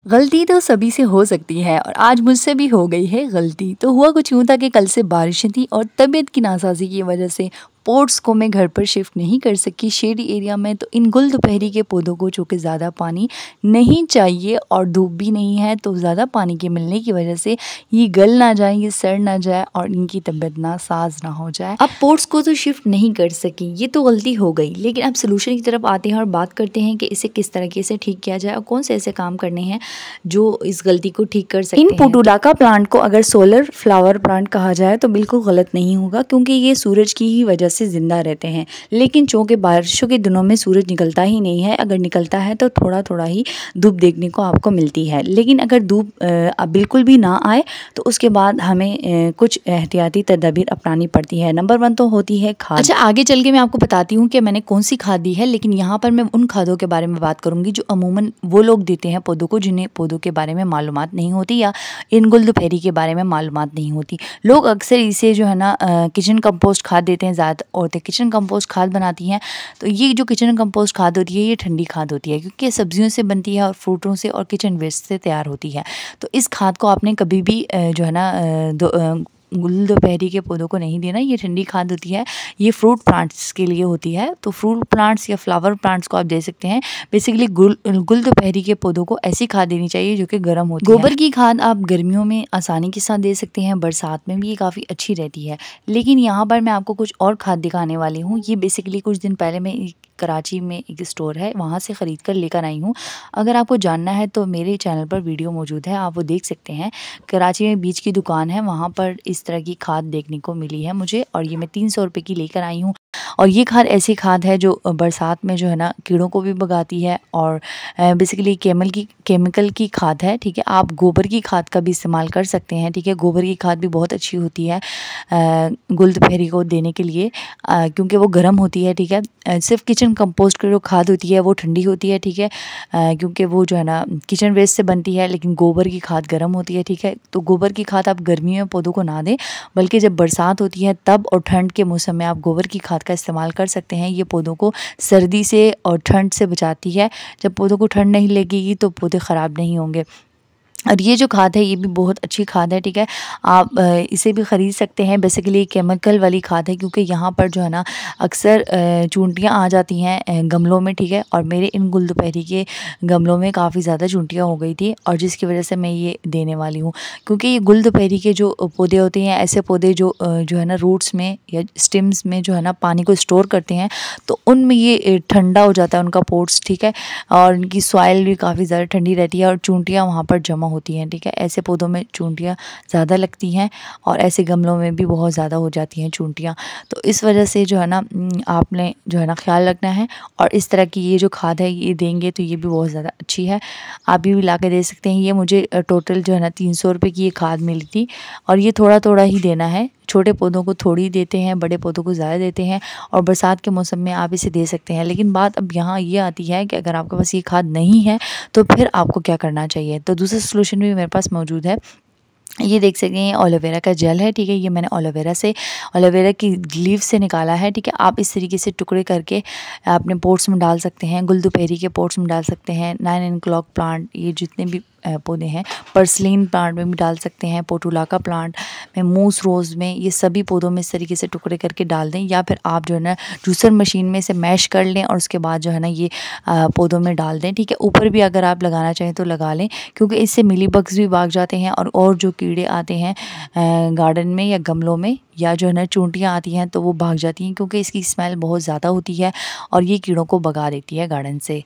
गलती तो सभी से हो सकती है और आज मुझसे भी हो गई है गलती। तो हुआ कुछ यूँ था कि कल से बारिशें थी और तबीयत की नासाज़ी की वजह से पोट्स को मैं घर पर शिफ्ट नहीं कर सकी शेडी एरिया में। तो इन गुल दोपहरी के पौधों को चूँकि ज़्यादा पानी नहीं चाहिए और धूप भी नहीं है, तो ज़्यादा पानी के मिलने की वजह से ये गल ना जाए, ये सड़ ना जाए और इनकी तबीयत नासाज ना हो जाए। अब पोट्स को तो शिफ्ट नहीं कर सकी, ये तो गलती हो गई। लेकिन अब सोल्यूशन की तरफ आते हैं और बात करते हैं कि इसे किस तरीके से ठीक किया जाए और कौन से ऐसे काम करने हैं जो इस गलती को ठीक कर सकते हैं। इन पोटुलाका प्लांट को अगर सोलर फ्लावर प्लांट कहा जाए तो बिल्कुल गलत नहीं होगा, क्योंकि ये सूरज की ही वजह से ज़िंदा रहते हैं। लेकिन चूँकि बारिशों के दिनों में सूरज निकलता ही नहीं है, अगर निकलता है तो थोड़ा थोड़ा ही धूप देखने को आपको मिलती है। लेकिन अगर धूप बिल्कुल भी ना आए तो उसके बाद हमें कुछ एहतियाती तदबीर अपनानी पड़ती है। नंबर 1 तो होती है खाद। अच्छा, आगे चल के मैं आपको बताती हूँ कि मैंने कौन सी खाद दी है, लेकिन यहाँ पर मैं उन खादों के बारे में बात करूँगी जो अमूमन वो लोग देते हैं पौधों को जिन्हें पौधों के बारे में मालूमात नहीं होती या इन गुल दोपहरी के बारे में मालूमात नहीं होती। लोग अक्सर इसे जो है ना किचन कंपोस्ट खाद देते हैं। ज़्यादा औरतें किचन कंपोस्ट खाद बनाती हैं। तो ये जो किचन कंपोस्ट खाद होती है ये ठंडी खाद होती है, क्योंकि सब्जियों से बनती है और फ्रूटों से और किचन वेस्ट से तैयार होती है। तो इस खाद को आपने कभी भी जो है ना गुल दोपहरी के पौधों को नहीं देना। ये ठंडी खाद होती है, ये फ्रूट प्लांट्स के लिए होती है। तो फ्रूट प्लांट्स या फ्लावर प्लांट्स को आप दे सकते हैं। बेसिकली गुल दोपहरी के पौधों को ऐसी खाद देनी चाहिए जो कि गर्म होती है। गोबर की खाद आप गर्मियों में आसानी के साथ दे सकते हैं, बरसात में भी ये काफ़ी अच्छी रहती है। लेकिन यहाँ पर मैं आपको कुछ और खाद दिखाने वाली हूँ। ये बेसिकली कुछ दिन पहले मैं कराची में एक स्टोर है वहाँ से ख़रीद कर लेकर आई हूँ। अगर आपको जानना है तो मेरे चैनल पर वीडियो मौजूद है, आप वो देख सकते हैं। कराची में बीच की दुकान है, वहाँ पर इस तरह की खाद देखने को मिली है मुझे, और ये मैं 300 रुपये की लेकर आई हूँ। और ये खाद ऐसी खाद है जो बरसात में जो है ना कीड़ों को भी भगाती है और बेसिकली केमिकल की खाद है। ठीक है, आप गोबर की खाद का भी इस्तेमाल कर सकते हैं। ठीक है, गोबर की खाद भी बहुत अच्छी होती है गुल दोपहरी को देने के लिए, क्योंकि वो गर्म होती है। ठीक है, सिर्फ किचन कंपोस्ट की जो खाद होती है वो ठंडी होती है। ठीक है, क्योंकि वो जो है ना किचन वेस्ट से बनती है, लेकिन गोबर की खाद गर्म होती है। ठीक है, तो गोबर की खाद आप गर्मियों में पौधों को ना दें, बल्कि जब बरसात होती है तब और ठंड के मौसम में आप गोबर की खाद का इस्तेमाल कर सकते हैं। ये पौधों को सर्दी से और ठंड से बचाती है। जब पौधों को ठंड नहीं लगेगी तो पौधे ख़राब नहीं होंगे। और ये जो खाद है ये भी बहुत अच्छी खाद है। ठीक है, आप इसे भी ख़रीद सकते हैं। बेसिकली केमिकल वाली खाद है, क्योंकि यहाँ पर जो है ना अक्सर चूंटियाँ आ जाती हैं गमलों में। ठीक है, और मेरे इन गुल दोपहरी के गमलों में काफ़ी ज़्यादा चूंटियाँ हो गई थी, और जिसकी वजह से मैं ये देने वाली हूँ। क्योंकि ये गुल दोपहरी के जो पौधे होते हैं, ऐसे पौधे जो है ना रूट्स में या स्टिम्स में जो है ना पानी को स्टोर करते हैं, तो उनमें ये ठंडा हो जाता है उनका पोर्ट्स। ठीक है, और उनकी सॉइल भी काफ़ी ज़्यादा ठंडी रहती है और चूंटियाँ वहाँ पर जमा होती हैं। ठीक है, ऐसे पौधों में चूंटियाँ ज़्यादा लगती हैं और ऐसे गमलों में भी बहुत ज़्यादा हो जाती हैं चूंटियाँ। तो इस वजह से जो है ना आपने जो है ना ख्याल रखना है, और इस तरह की ये जो खाद है ये देंगे तो ये भी बहुत ज़्यादा अच्छी है। आप भी ला के दे सकते हैं। ये मुझे टोटल जो है ना 300 रुपये की ये खाद मिली थी, और ये थोड़ा थोड़ा ही देना है। छोटे पौधों को थोड़ी देते हैं, बड़े पौधों को ज़्यादा देते हैं, और बरसात के मौसम में आप इसे दे सकते हैं। लेकिन बात अब यहाँ ये आती है कि अगर आपके पास ये खाद नहीं है तो फिर आपको क्या करना चाहिए। तो दूसरा सलूशन भी मेरे पास मौजूद है। ये देख सकते हैं एलोवेरा का जेल है। ठीक है, ये मैंने एलोवेरा की लीव से निकाला है। ठीक है, आप इस तरीके से टुकड़े करके अपने पोट्स में डाल सकते हैं, गुल दोपहरी के पोट्स में डाल सकते हैं। 9 o'clock प्लांट, ये जितने भी पौधे हैं, पर्सलिन प्लांट में भी डाल सकते हैं, पोटुलाका प्लांट में, मूस रोज़ में, ये सभी पौधों में इस तरीके से टुकड़े करके डाल दें, या फिर आप जो है ना जूसर मशीन में से मैश कर लें और उसके बाद जो है ना ये पौधों में डाल दें। ठीक है, ऊपर भी अगर आप लगाना चाहें तो लगा लें, क्योंकि इससे मिली बग्स भी भाग जाते हैं और जो कीड़े आते हैं गार्डन में या गमलों में, या जो है ना चूंटियाँ आती हैं तो वो भाग जाती हैं, क्योंकि इसकी स्मेल बहुत ज़्यादा होती है और ये कीड़ों को भगा देती है गार्डन से।